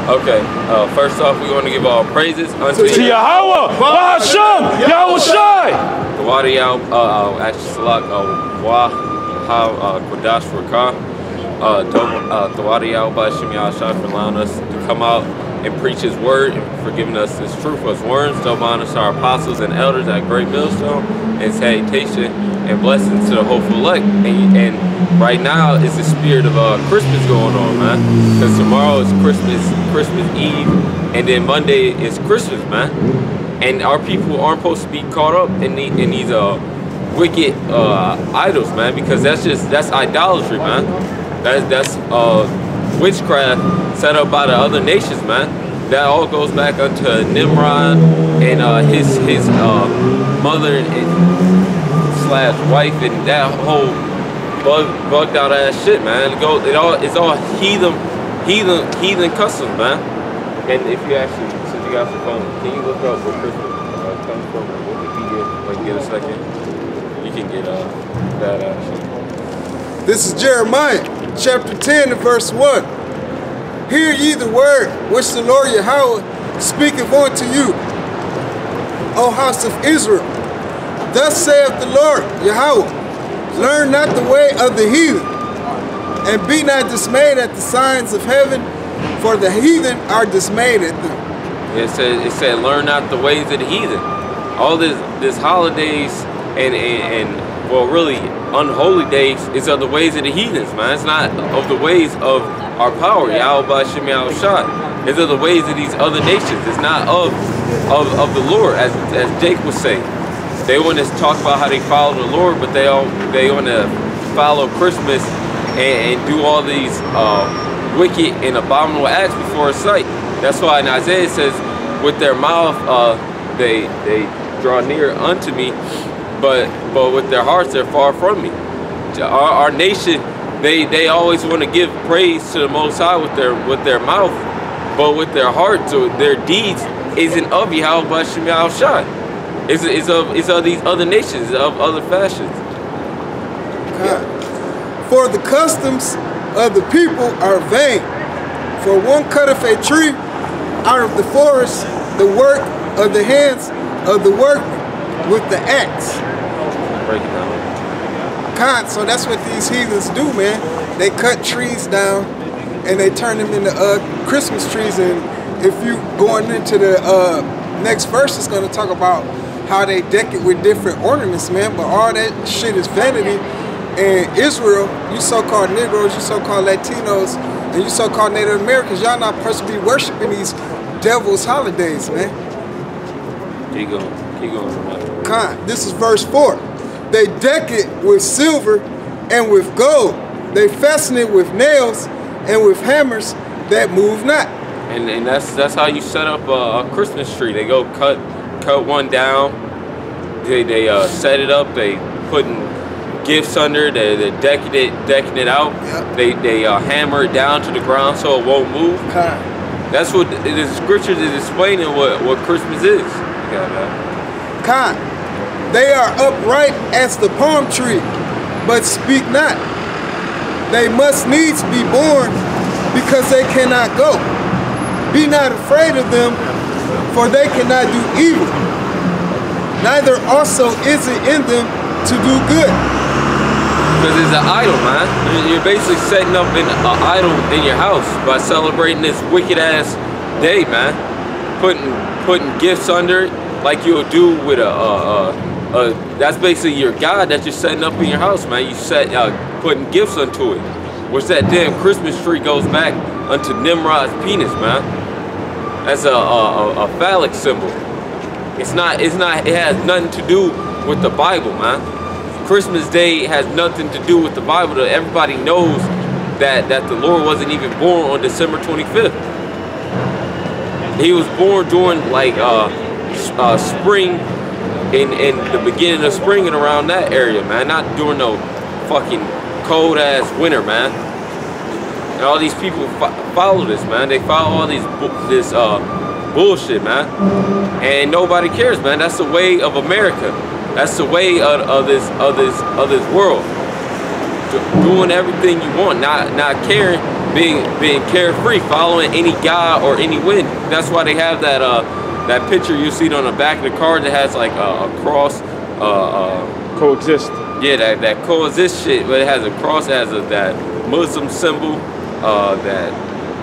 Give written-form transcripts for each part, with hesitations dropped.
Okay, first off, we want to give all praises unto Yahweh, Bahasham, Yahweh Shai. Tawadi Salak, Kodash Rakah, Tawadi Bahasham Yahshai for allowing us to come out and preach His word and for giving us His truth as words. Doban us our apostles and elders at Great Millstone, and salutation and blessings to the hopeful elect. And right now is the spirit of Christmas going on, man. Because tomorrow is Christmas Eve, and then Monday is Christmas, man. And our people aren't supposed to be caught up in these wicked idols, man. Because that's idolatry, man. That's witchcraft set up by the other nations, man. That all goes back unto Nimrod and his mother and slash wife, and that whole bugged out ass shit, man. It's all heathen customs, man. And if you actually, since you got some phone, can you look up where Christmas comes from? What we get a second? You can get that shit. This is Jeremiah chapter 10 and verse 1. Hear ye the word which the Lord Yahweh speaketh unto you, O house of Israel. Thus saith the Lord Yahweh, learn not the way of the heathen, and be not dismayed at the signs of heaven, for the heathen are dismayed at them. It said learn not the ways of the heathen. All this holidays and well, really unholy days is of the ways of the heathens, man. It's not of the ways of our power, Yahweh B'Shem Yahweh Shai. It's of the ways of these other nations. It's not of the Lord, as Jake was saying. They want to talk about how they follow the Lord, but they want to follow Christmas and do all these wicked and abominable acts before His sight. That's why in Isaiah it says, with their mouth they draw near unto me, but with their hearts they're far from me. Our nation, they always want to give praise to the Most High with their mouth, but with their hearts or their deeds isn't of Yahweh B'Shem Yahweh Shai. It's of these other nations, of other fashions. For the customs of the people are vain. For one cutteth a tree out of the forest, the work of the hands of the workman with the axe. Break it down. So that's what these heathens do, man. They cut trees down and they turn them into Christmas trees. And if you going into the next verse, it's going to talk about how they deck it with different ornaments, man. But all that shit is vanity. And Israel, you so-called Negroes, you so-called Latinos, and you so-called Native Americans, y'all not supposed to be worshiping these devil's holidays, man. Keep going. This is verse 4. They deck it with silver and with gold. They fasten it with nails and with hammers that move not. And that's how you set up a Christmas tree. They go cut one down. They set it up. They putting gifts under. They're decking it out. Yep. They hammer it down to the ground so it won't move. That's what the scriptures is explaining what Christmas is. They are upright as the palm tree, but speak not. They must needs be born because they cannot go. Be not afraid of them, for they cannot do evil. Neither also is it in them to do good. Because it's an idol, man. You're basically setting up an idol in your house by celebrating this wicked ass day, man. Putting gifts under it like you'll do with that's basically your God that you're setting up in your house, man. You putting gifts onto it. Which that damn Christmas tree goes back unto Nimrod's penis, man. That's a phallic symbol. It has nothing to do with the Bible, man. Christmas Day has nothing to do with the Bible. Everybody knows that the Lord wasn't even born on December 25th. He was born during like spring, in the beginning of spring and around that area, man. Not during no fucking cold ass winter, man. And all these people follow this, man. They follow all this bullshit, man. And nobody cares, man. That's the way of America. That's the way of this world. Doing everything you want, not caring being carefree, following any god or any wind. That's why they have that that picture you see on the back of the car that has like a cross. Coexist. Yeah, that coexist shit, but it has a cross, it has that Muslim symbol, that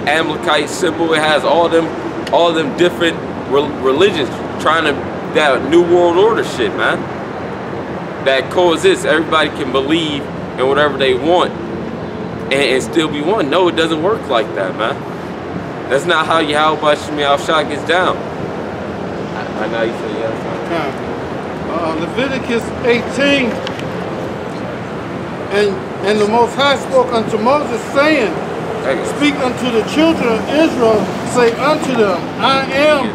Amalekite symbol. It has all them different religions trying to that new world order shit, man. That coexist. Everybody can believe in whatever they want and still be one. No, it doesn't work like that, man. That's not how Yahweh Shemi Shah gets down. I know you say yes. Leviticus 18, and the Most High spoke unto Moses, saying, speak unto the children of Israel, say unto them, I am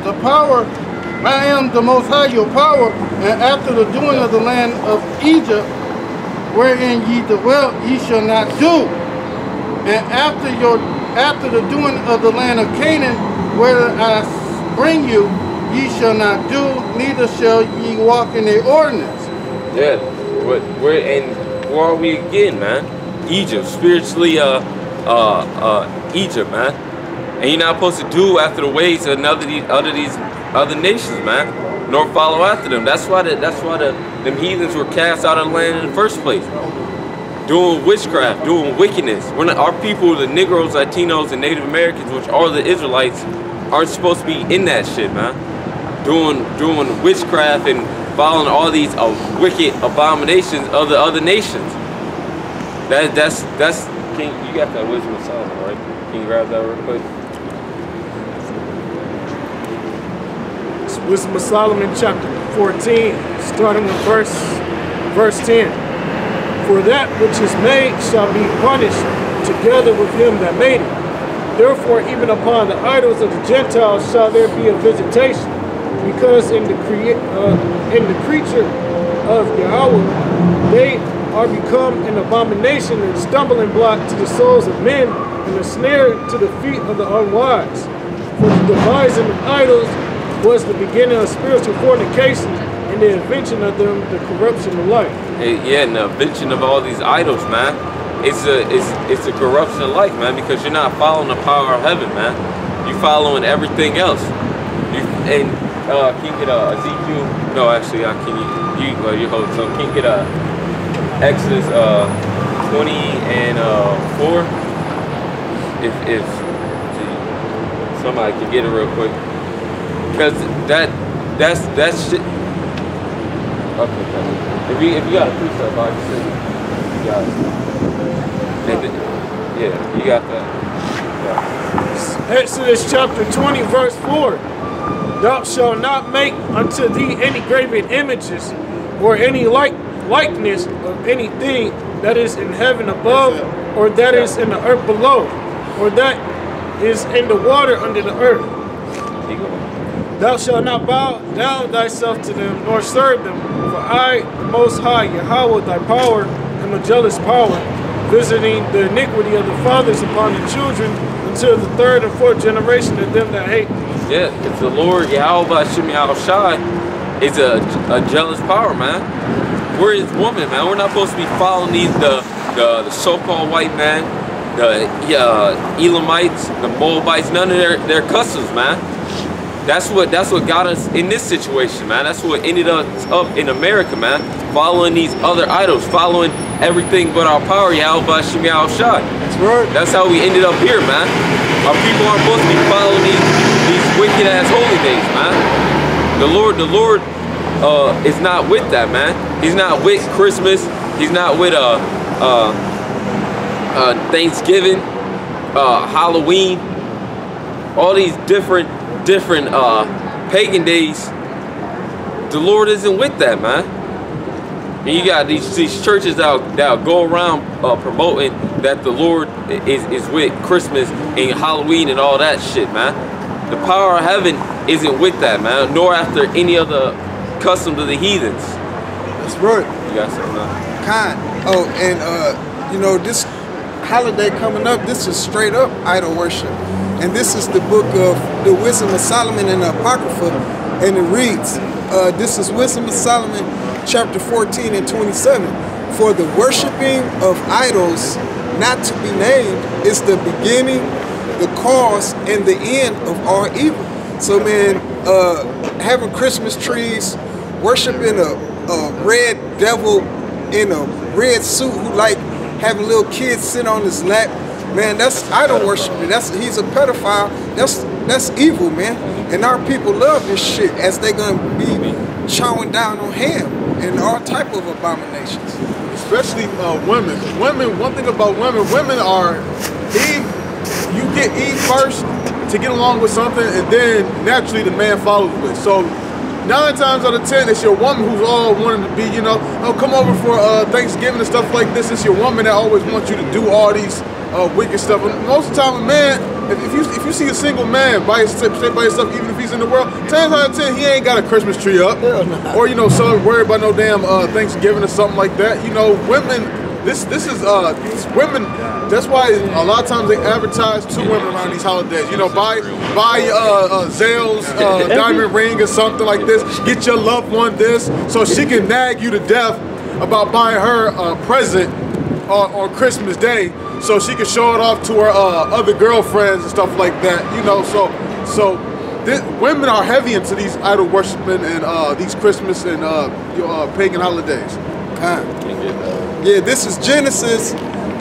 the power, I am the Most High your power, and after the doing of the land of Egypt, wherein ye dwelt, ye shall not do. And after the doing of the land of Canaan, where I bring you, ye shall not do, neither shall ye walk in their ordinance. Yeah, where are we again, man? Egypt, spiritually, Egypt, man. And you're not supposed to do after the ways of these other nations, man. Nor follow after them. That's why them heathens were cast out of the land in the first place. Doing witchcraft, doing wickedness. Our people, the Negroes, Latinos, and Native Americans, which are the Israelites, aren't supposed to be in that shit, man. Doing witchcraft and following all these wicked abominations of the other nations. That's King, you got that wisdom of Solomon, right? Can you grab that real quick? It's Wisdom of Solomon, chapter 14, starting with verse 10. For that which is made shall be punished together with him that made it. Therefore, even upon the idols of the Gentiles shall there be a visitation, because in the creature of Yahweh they are become an abomination and stumbling block to the souls of men, and a snare to the feet of the unwise. For the devising of idols was the beginning of spiritual fornication, and the invention of them the corruption of life. Yeah, and the invention of all these idols, man. It's a corruption of life, man, because you're not following the power of heaven, man. You're following everything else. Can you get Ezekiel? No, actually, you hold some. Can you get Exodus 20 and 4? If somebody can get it real quick, because that's shit. Okay. If you got a precept, I can send it. You got it. Yeah, you got that. Yeah. Exodus chapter 20, verse 4. Thou shalt not make unto thee any graven images, or any likeness of anything that is in heaven above, or that is in the earth below, or that is in the water under the earth. Thou shalt not bow down thyself to them, nor serve them. For I, the Most High, Yahweh, thy power, am a jealous power, visiting the iniquity of the fathers upon the children until the third and fourth generation of them that hate me. Yeah, it's the Lord Yahweh Shemi Shai is a jealous power, man. We're his woman, man. We're not supposed to be following the so-called white man, the Elamites, the Moabites, none of their customs, man. That's what got us in this situation, man. That's what ended us up in America, man. Following these other idols, following everything but our power, Yahweh Shemi Shai. That's right. That's how we ended up here, man. Our people aren't supposed to be following these wicked ass holy days, man. The Lord is not with that, man. He's not with Christmas. He's not with Thanksgiving, Halloween, all these different pagan days. The Lord isn't with that, man. And you got these churches that'll go around promoting that the Lord is with Christmas and Halloween and all that shit, man. The power of heaven isn't with that, man, nor after any other custom of the heathens. That's right. You got something else? Oh, and you know, this holiday coming up, this is straight up idol worship. And this is the book of the Wisdom of Solomon and the Apocrypha, and it reads, this is Wisdom of Solomon, chapter 14 and 27. For the worshiping of idols not to be named, is the beginning, the cause, and the end of all evil. So man, having Christmas trees, worshiping a red devil in a red suit who like having little kids sit on his lap, man, that's idol worshiping. He's a pedophile. That's evil, man. And our people love this shit as they gonna be chowing down on ham and all type of abominations. Especially women. Women, one thing about women are Eve. You get Eve first to get along with something, and then naturally the man follows with. So 9 times out of 10, it's your woman who's all wanting to be, you know, oh, come over for Thanksgiving and stuff like this. It's your woman that always wants you to do all these wicked stuff. And most of the time, a man, if you see a single man by himself, even if he's in the world, 10 times out of 10, he ain't got a Christmas tree up, or you know, so worried about no damn Thanksgiving or something like that. You know, women. This is women. That's why a lot of times they advertise to women around these holidays. You know, buy Zales diamond ring or something like this. Get your loved one this, so she can nag you to death about buying her a present on Christmas Day, so she can show it off to her other girlfriends and stuff like that. You know, so women are heavy into these idol worshiping and these Christmas and pagan holidays. Yeah, this is Genesis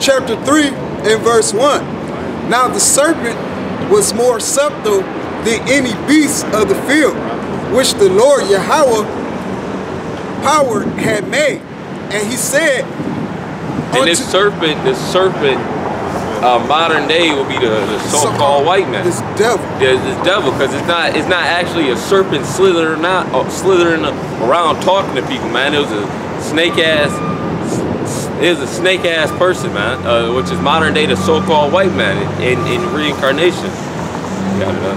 chapter 3 and verse 1. Now the serpent was more subtle than any beast of the field, which the Lord Yahweh power had made. And he said, and this serpent, modern day will be the so-called white man. This devil. There's this devil, because it's not actually a serpent slithering around talking to people, man. It was a snake ass person, man, which is modern day the so-called white man in reincarnation.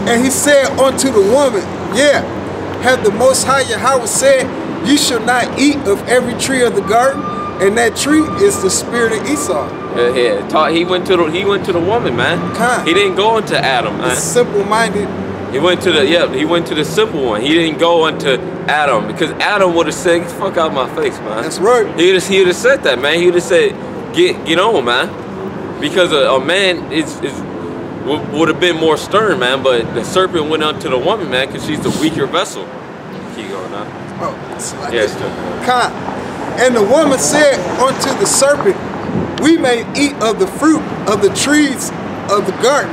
And he said unto the woman, yeah, have the Most High Yahweh said, you shall not eat of every tree of the garden, and that tree is the spirit of Esau. He went to the woman, man. He didn't go into Adam, man. Simple-minded. He went to the simple one. He didn't go into Adam, because Adam would have said, "Get the fuck out of my face, man." That's right. He'd have said that, man. He would have said, "Get on, man," because a man would have been more stern, man. But the serpent went unto the woman, man, because she's the weaker vessel. Keep going now. Oh, it's like yes, and the woman said unto the serpent, we may eat of the fruit of the trees of the garden,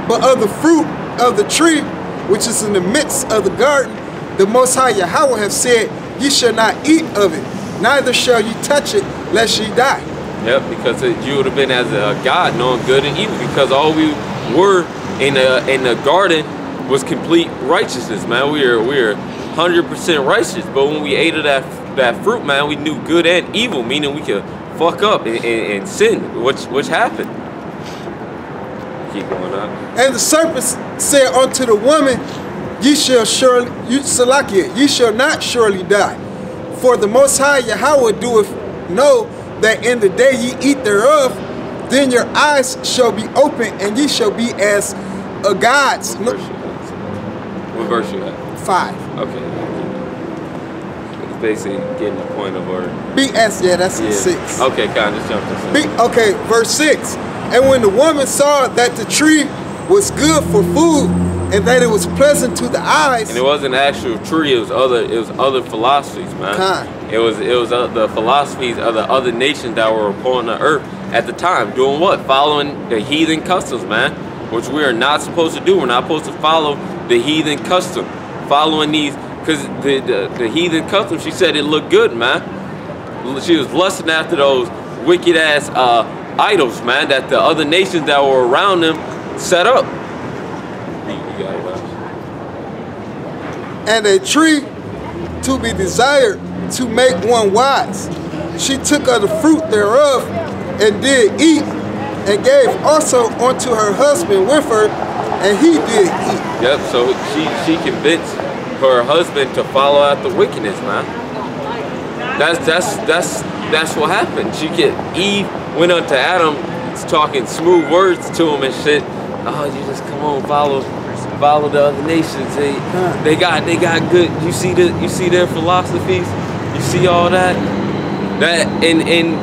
but of the fruit of the tree which is in the midst of the garden, the Most High Yahweh have said, ye shall not eat of it, neither shall you touch it, lest ye die. Yep, because you would have been as a God knowing good and evil, because all we were in the garden was complete righteousness, man. We were 100% righteous, but when we ate of that fruit, man, we knew good and evil, meaning we could fuck up and sin, which happened. Keep going on. And the serpent said unto the woman, ye shall not surely die. For the Most High Yahweh doeth know that in the day ye eat thereof, then your eyes shall be open, and ye shall be as gods. What verse you at? 5. Okay. It's basically getting the point of word. That's in 6. Okay, kind of just jump to 6. Okay, verse 6. And when the woman saw that the tree was good for food, and that it was pleasant to the eyes. And it wasn't an actual tree, it was other philosophies, man. It was the philosophies of the other nations that were upon the earth at the time. Doing what? Following the heathen customs, man. Which we are not supposed to do. We're not supposed to follow the heathen custom. Following these, because the heathen custom, she said it looked good, man. She was lusting after those wicked ass idols, man, that the other nations that were around them set up. And a tree to be desired to make one wise. She took of the fruit thereof and did eat, and gave also unto her husband with her, and he did eat. Yep, so she convinced her husband to follow after wickedness, man. That's what happened. Eve went unto Adam, talking smooth words to him and shit. Oh, you just come on, follow the other nations. They got good. You see their philosophies. You see all that. And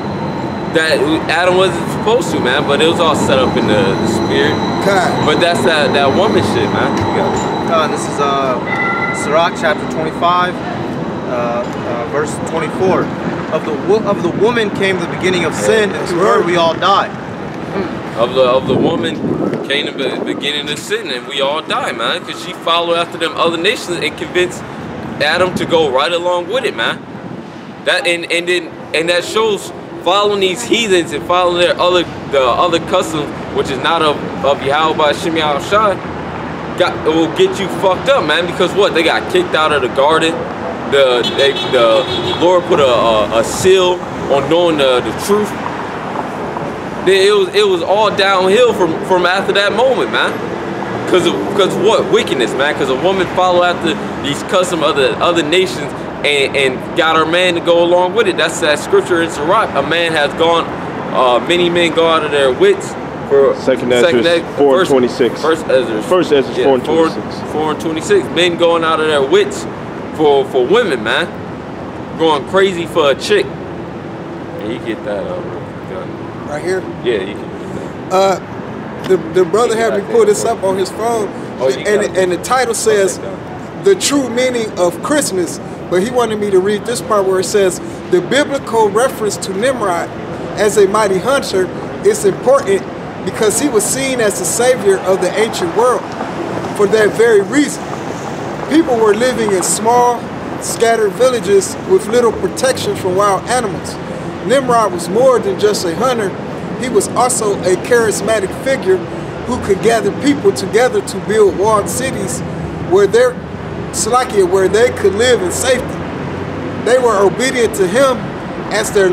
that Adam wasn't supposed to, man. But it was all set up in the spirit. God. But that's that woman shit, man. This is Sirach chapter 25, verse 24. Of the woman came the beginning of sin, and through her we all die. Of the woman came the beginning of sin, and we all die, man. Because she followed after them other nations and convinced Adam to go right along with it, man. That and that shows following these heathens and following the other customs, which is not of Yahweh by Shem Yahushua, it will get you fucked up, man. Because what? They got kicked out of the garden. The Lord put a seal on knowing the truth. It was all downhill from after that moment, man. Because what? Wickedness, man. Because a woman followed after these customs of the other nations and got her man to go along with it. That's that scripture in Sirach. A man has gone, many men go out of their wits. For Second Ezra 4:26. First Ezra 4:26. 4:26. Men going out of their wits for women, man. Going crazy for a chick. And you get that gun. Right here? Yeah, you can get that. The brother had me pull this up on his phone, and the title says the true meaning of Christmas, but he wanted me to read this part where it says the biblical reference to Nimrod as a mighty hunter is important because he was seen as the savior of the ancient world. For that very reason, people were living in small, scattered villages with little protection from wild animals. Nimrod was more than just a hunter. He was also a charismatic figure who could gather people together to build walled cities where they could live in safety. They were obedient to him as their